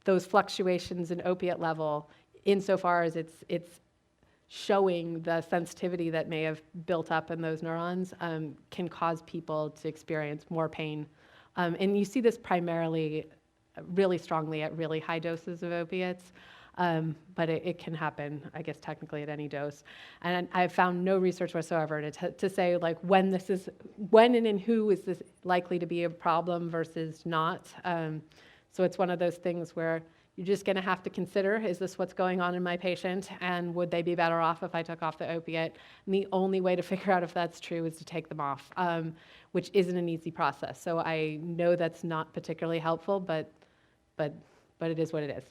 those fluctuations in opiate level, insofar as it's showing the sensitivity that may have built up in those neurons, can cause people to experience more pain. And you see this primarily really strongly at really high doses of opiates, but it can happen, I guess, technically at any dose. And I've found no research whatsoever to say, like, when and in who is this likely to be a problem versus not. So it's one of those things where you're just going to have to consider, is this what's going on in my patient, and would they be better off if I took off the opiate? And the only way to figure out if that's true is to take them off, which isn't an easy process. So I know that's not particularly helpful, but it is what it is.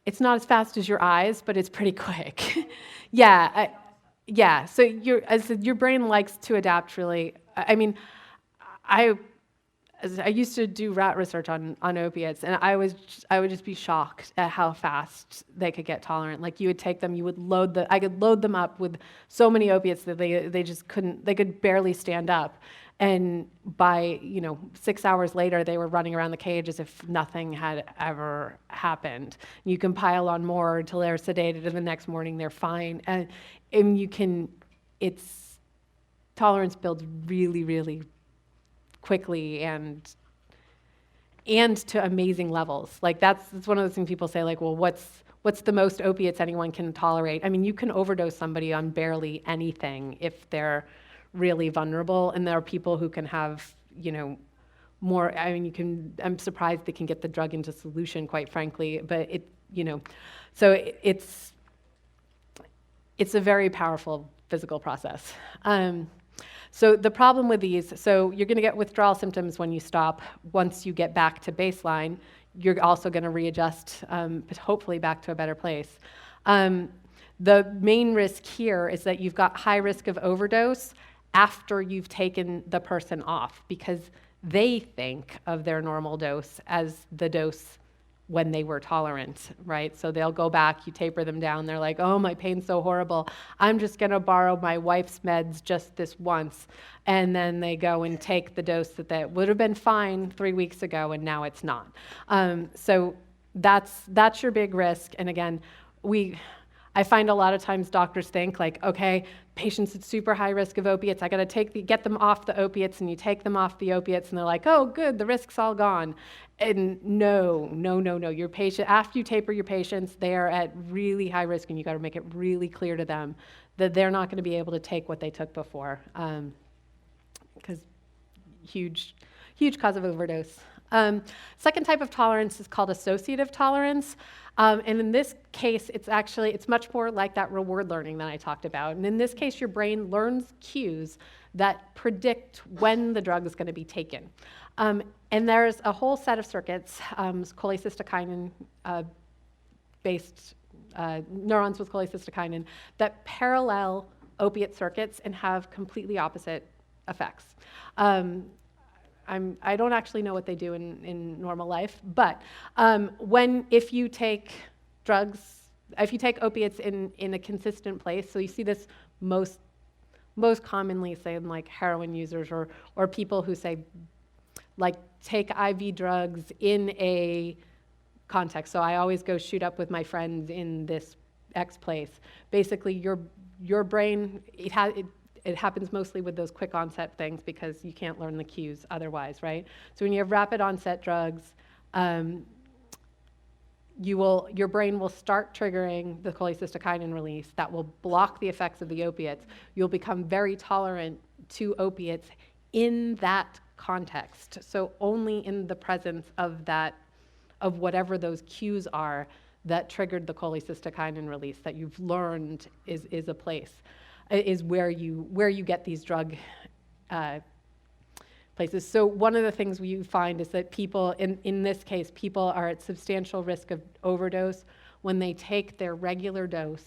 It's not as fast as your eyes, but it's pretty quick. Yeah, yeah. So your brain likes to adapt really. I mean, I used to do rat research on opiates, and I would just be shocked at how fast they could get tolerant. Like, you would take them, I could load them up with so many opiates that they just couldn't, they could barely stand up. And by 6 hours later, they were running around the cage as if nothing had ever happened. You can pile on more until they're sedated, and the next morning they're fine. And tolerance builds really, really quickly and to amazing levels. Like, that's one of those things people say, like, well, what's the most opiates anyone can tolerate? I mean, you can overdose somebody on barely anything if they're really vulnerable, and there are people who can have, more. I mean, I'm surprised they can get the drug into solution, quite frankly, but so it's a very powerful physical process. So the problem with these, so you're going to get withdrawal symptoms when you stop. Once you get back to baseline, you're also going to readjust, but hopefully back to a better place. The main risk here is that you've got high risk of overdose after you've taken the person off, because they think of their normal dose as the dose when they were tolerant, right? So they'll go back, you taper them down, they're like, oh, my pain's so horrible, I'm just gonna borrow my wife's meds just this once. And then they go and take the dose that would have been fine 3 weeks ago, and now it's not. So that's your big risk. And again, I find a lot of times doctors think, like, okay, patients at super high risk of opiates, I gotta get them off the opiates, and you take them off the opiates, and they're like, oh, good, the risk's all gone. And no. Your patient, after you taper your patients, they are at really high risk, and you gotta make it really clear to them that they're not gonna be able to take what they took before, because huge cause of overdose. Second type of tolerance is called associative tolerance. And in this case, it's much more like that reward learning that I talked about. And in this case, your brain learns cues that predict when the drug is going to be taken. And there's a whole set of circuits, cholecystokinin based neurons with cholecystokinin, that parallel opiate circuits and have completely opposite effects. I don't actually know what they do in normal life, but if you take opiates in a consistent place, so you see this most commonly, say, in like heroin users or people who say, like, take IV drugs in a context. So I always go shoot up with my friends in this X place. Basically, your brain, it happens mostly with those quick onset things because you can't learn the cues otherwise, right? So when you have rapid onset drugs, your brain will start triggering the cholecystokinin release that will block the effects of the opiates. You'll become very tolerant to opiates in that context. So only in the presence of whatever those cues are that triggered the cholecystokinin release that you've learned is a place. Is where you get these drug places. So one of the things we find is that people, in this case, people are at substantial risk of overdose when they take their regular dose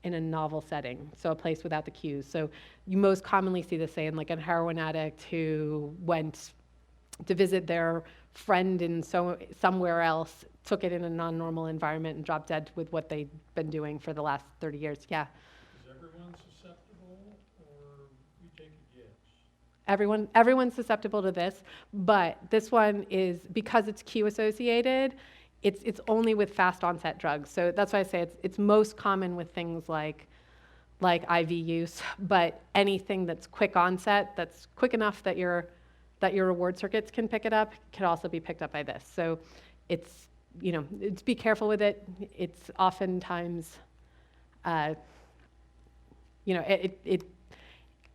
in a novel setting, so a place without the cues. So you most commonly see this, say, in like a heroin addict who went to visit their friend in somewhere else, took it in a non-normal environment, and dropped dead with what they'd been doing for the last 30 years. Yeah. Is everyone susceptible, or Everyone's susceptible to this, but this one is, because it's Q associated, it's only with fast onset drugs. So that's why I say it's most common with things like IV use, but anything that's quick onset, that's quick enough that your reward circuits can pick it up, can also be picked up by this. So it's, it's be careful with it. It's oftentimes,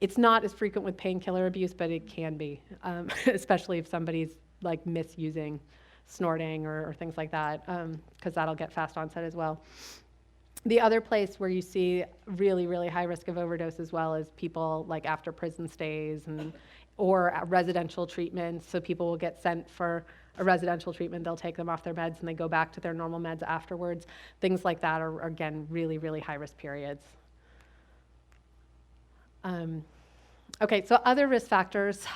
it's not as frequent with painkiller abuse, but it can be, especially if somebody's like misusing snorting or things like that, because that'll get fast onset as well. The other place where you see really, really high risk of overdose as well is people like after prison stays or residential treatments. So people will get sent for a residential treatment, they'll take them off their meds and they go back to their normal meds afterwards. Things like that are again, really, really high risk periods. Okay, so other risk factors.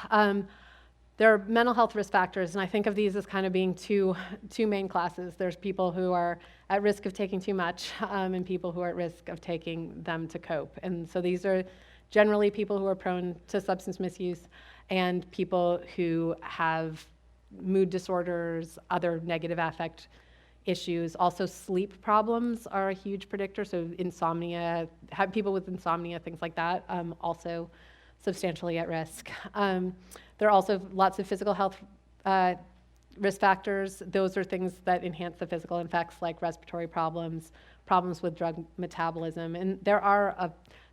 There are mental health risk factors, and I think of these as kind of being two main classes. There's people who are at risk of taking too much, and people who are at risk of taking them to cope. And so these are generally people who are prone to substance misuse and people who have mood disorders, other negative affect issues. Also, sleep problems are a huge predictor. So insomnia, have people with insomnia, things like that, also substantially at risk. There are also lots of physical health risk factors. Those are things that enhance the physical effects, like respiratory problems, problems with drug metabolism. And there are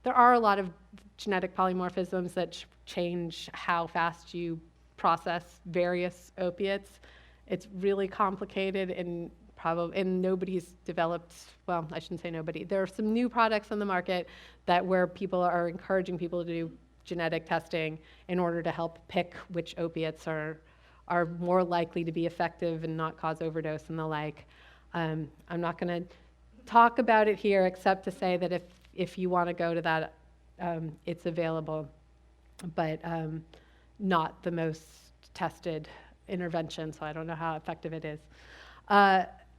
a lot of genetic polymorphisms that change how fast you process various opiates. It's really complicated and nobody's developed, well, I shouldn't say nobody. There are some new products on the market where people are encouraging people to do genetic testing in order to help pick which opiates are more likely to be effective and not cause overdose and the like. I'm not going to talk about it here except to say that if you want to go to that, it's available, but not the most tested intervention, so I don't know how effective it is.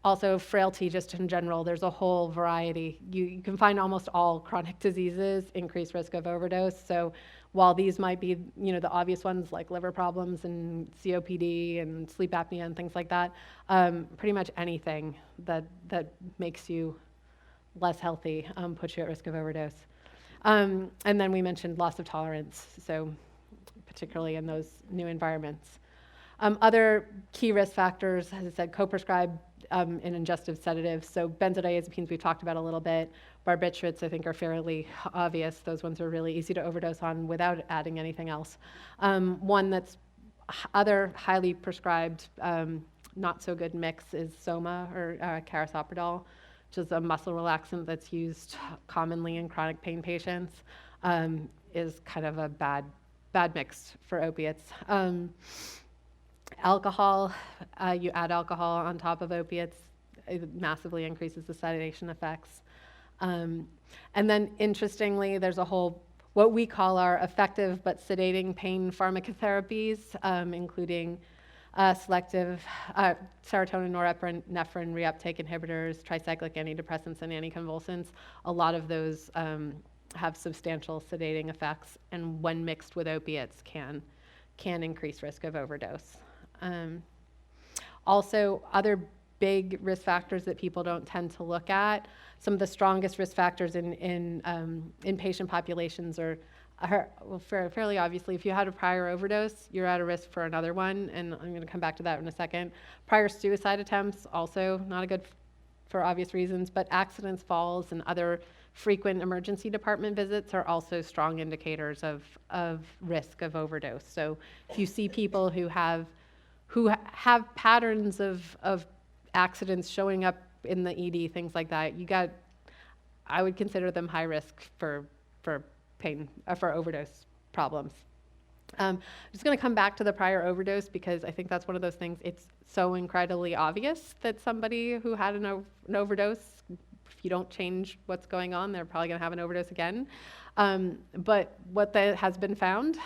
Also, frailty, just in general, there's a whole variety. You can find almost all chronic diseases increase risk of overdose. So while these might be, the obvious ones like liver problems and COPD and sleep apnea and things like that, pretty much anything that makes you less healthy puts you at risk of overdose. And then we mentioned loss of tolerance, so particularly in those new environments. Other key risk factors, as I said, co-prescribed and ingestive sedatives. So benzodiazepines we've talked about a little bit. Barbiturates I think are fairly obvious. Those ones are really easy to overdose on without adding anything else. One that's other highly prescribed, not so good mix is Soma or carisoprodol, which is a muscle relaxant that's used commonly in chronic pain patients, is kind of a bad mix for opiates. Alcohol, you add alcohol on top of opiates, it massively increases the sedation effects. And then interestingly, there's a whole, what we call our effective but sedating pain pharmacotherapies, including selective serotonin, norepinephrine reuptake inhibitors, tricyclic antidepressants, and anticonvulsants. A lot of those have substantial sedating effects, and when mixed with opiates can increase risk of overdose. Also, other big risk factors that people don't tend to look at, some of the strongest risk factors in patient populations are fairly obviously, if you had a prior overdose, you're at a risk for another one, and I'm going to come back to that in a second. Prior suicide attempts, also not a good for obvious reasons, but accidents, falls, and other frequent emergency department visits are also strong indicators of risk of overdose. So if you see people who have patterns of accidents showing up in the ED, things like that, I would consider them high risk for pain, for overdose problems. I'm just going to come back to the prior overdose because I think that's one of those things, it's so incredibly obvious that somebody who had an overdose, if you don't change what's going on, they're probably going to have an overdose again. But what has been found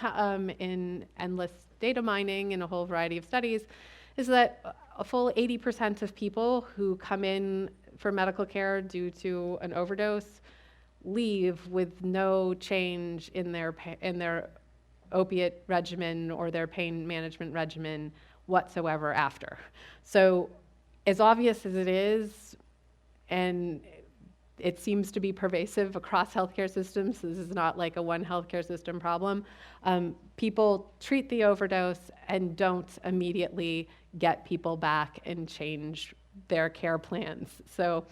in endless data mining and a whole variety of studies is that a full 80% of people who come in for medical care due to an overdose leave with no change in their opiate regimen or their pain management regimen whatsoever after. So as obvious as it is, and it seems to be pervasive across healthcare systems, this is not like a one healthcare system problem, people treat the overdose and don't immediately get people back and change their care plans. So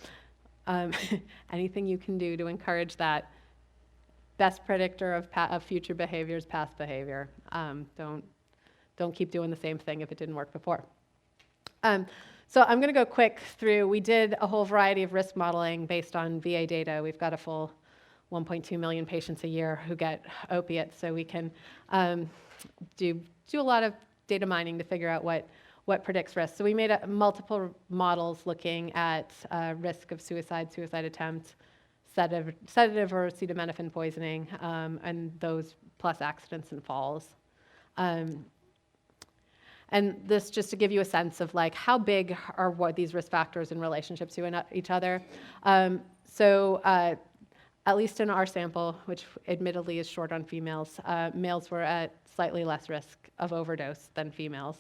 anything you can do to encourage that. Best predictor of future behavior is past behavior. Don't keep doing the same thing if it didn't work before. So I'm going to go quick through. We did a whole variety of risk modeling based on VA data. We've got a full 1.2 million patients a year who get opiates, so we can do a lot of data mining to figure out what predicts risk. So we made multiple models looking at risk of suicide attempt, sedative or acetaminophen poisoning, and those plus accidents and falls. And this just to give you a sense of like how big are what these risk factors in relationship to each other. So at least in our sample, which admittedly is short on females, males were at slightly less risk of overdose than females.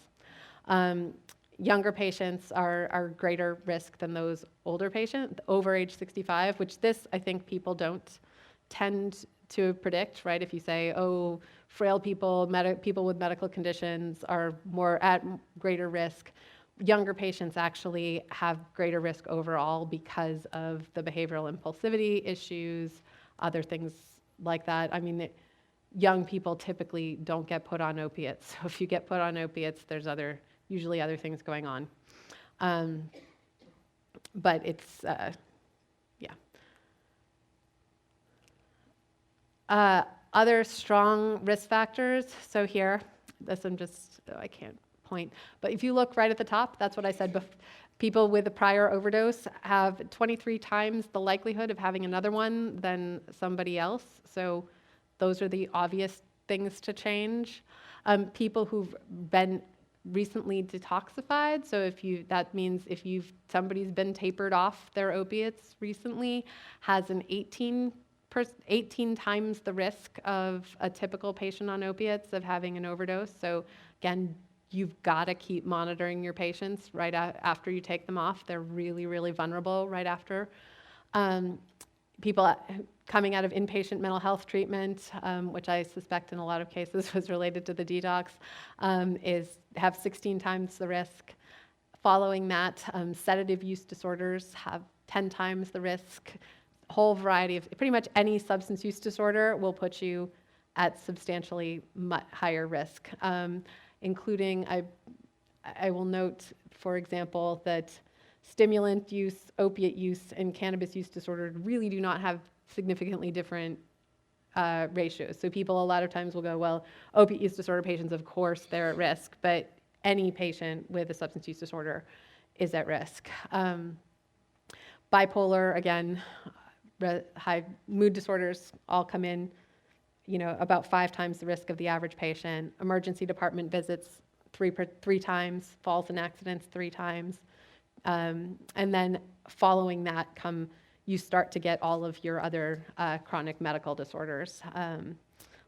Younger patients are greater risk than those older patients, over age 65, which this, I think, people don't tend to predict, right? If you say, oh, frail people, people with medical conditions are more at greater risk, younger patients actually have greater risk overall because of the behavioral impulsivity issues, other things like that. I mean, young people typically don't get put on opiates. So if you get put on opiates, there's usually other things going on. But it's, other strong risk factors. So here, this I'm just, I can't point, but if you look right at the top, that's what I said before. People with a prior overdose have 23 times the likelihood of having another one than somebody else. So those are the obvious things to change. People who've been recently detoxified. So that means if somebody's been tapered off their opiates recently, has an 18 times the risk of a typical patient on opiates of having an overdose. So again, you've got to keep monitoring your patients right after you take them off. They're really, really vulnerable right after. People coming out of inpatient mental health treatment, which I suspect in a lot of cases was related to the detox, have 16 times the risk. Following that, sedative use disorders have 10 times the risk. Whole variety of, pretty much any substance use disorder will put you at substantially higher risk, including, I will note, for example, that stimulant use, opiate use, and cannabis use disorder really do not have significantly different ratios. So people a lot of times will go, well, opiate use disorder patients, of course, they're at risk, but any patient with a substance use disorder is at risk. Bipolar, again, high mood disorders all come in, about 5 times the risk of the average patient. Emergency department visits, three times. Falls and accidents, 3 times. And then following that you start to get all of your other chronic medical disorders,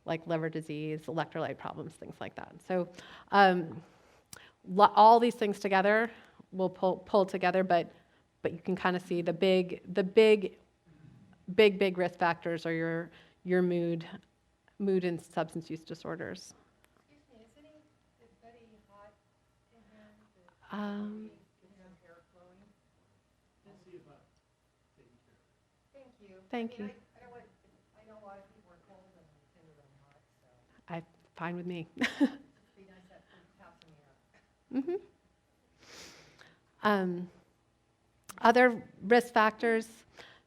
like liver disease, electrolyte problems, things like that. So all these things together will pull together, but you can kind of see the big risk factors are your mood and substance use disorders. Excuse me, is Betty hot in here? Thank you. I know a lot of people are cold and tend to run hot, so. Fine with me. Just be nice that food passing me up. Other risk factors.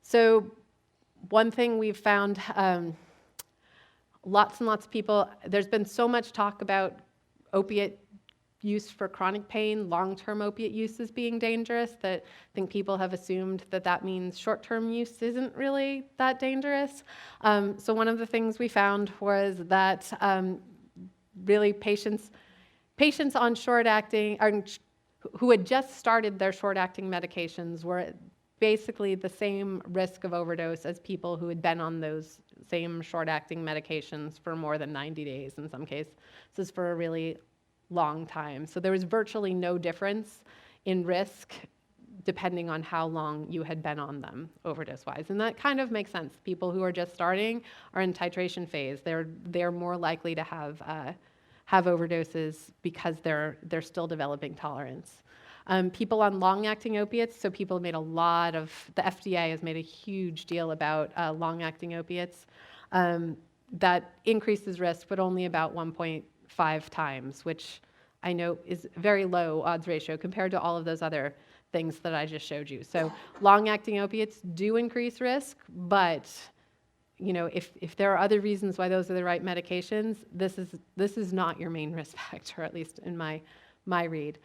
So one thing we've found, lots and lots of people, there's been so much talk about opiate use for chronic pain, long-term opiate use is being dangerous, that I think people have assumed that means short-term use isn't really that dangerous. So one of the things we found was that really patients on short-acting, who had just started their short-acting medications were basically the same risk of overdose as people who had been on those same short-acting medications for more than 90 days in some cases. This is for a really long time. So there was virtually no difference in risk depending on how long you had been on them overdose-wise. And that kind of makes sense. People who are just starting are in titration phase. They're more likely to have overdoses because they're still developing tolerance. People on long-acting opiates, so people made a lot of, the FDA has made a huge deal about long-acting opiates. That increases risk, but only about 1.5 times, which I know is very low odds ratio compared to all of those other things that I just showed you. So long-acting opiates do increase risk, but if there are other reasons why those are the right medications, this is not your main risk factor, at least in my read.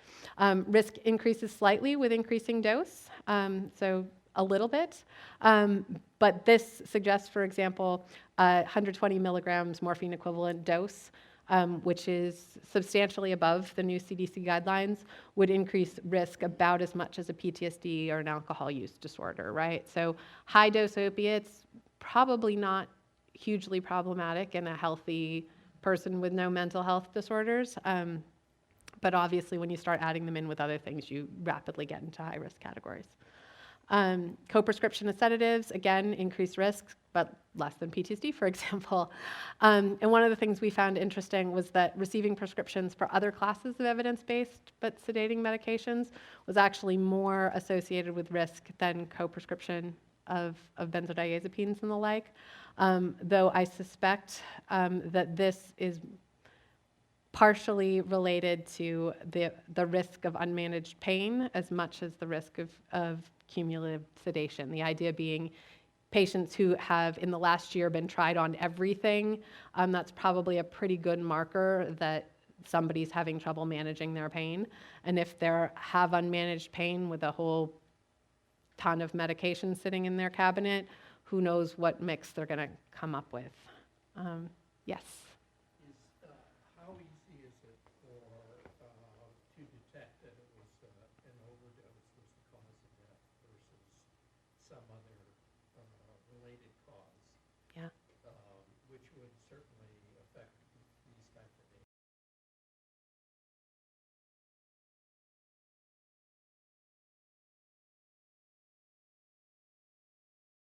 Risk increases slightly with increasing dose, so a little bit. But this suggests, for example, 120 milligrams morphine equivalent dose, which is substantially above the new CDC guidelines, would increase risk about as much as a PTSD or an alcohol use disorder, right? So high dose opiates, probably not hugely problematic in a healthy person with no mental health disorders. But obviously, when you start adding them in with other things, you rapidly get into high-risk categories. Co-prescription of sedatives, again, increased risk, but less than PTSD, for example. And one of the things we found interesting was that receiving prescriptions for other classes of evidence-based but sedating medications was actually more associated with risk than co-prescription of benzodiazepines and the like, though I suspect that this is partially related to the risk of unmanaged pain as much as the risk of cumulative sedation. The idea being patients who have in the last year been tried on everything, that's probably a pretty good marker that somebody's having trouble managing their pain. And if they have unmanaged pain with a whole ton of medication sitting in their cabinet, who knows what mix they're going to come up with. Yes? How easy is it to detect that it was an overdose was the cause of death versus some other related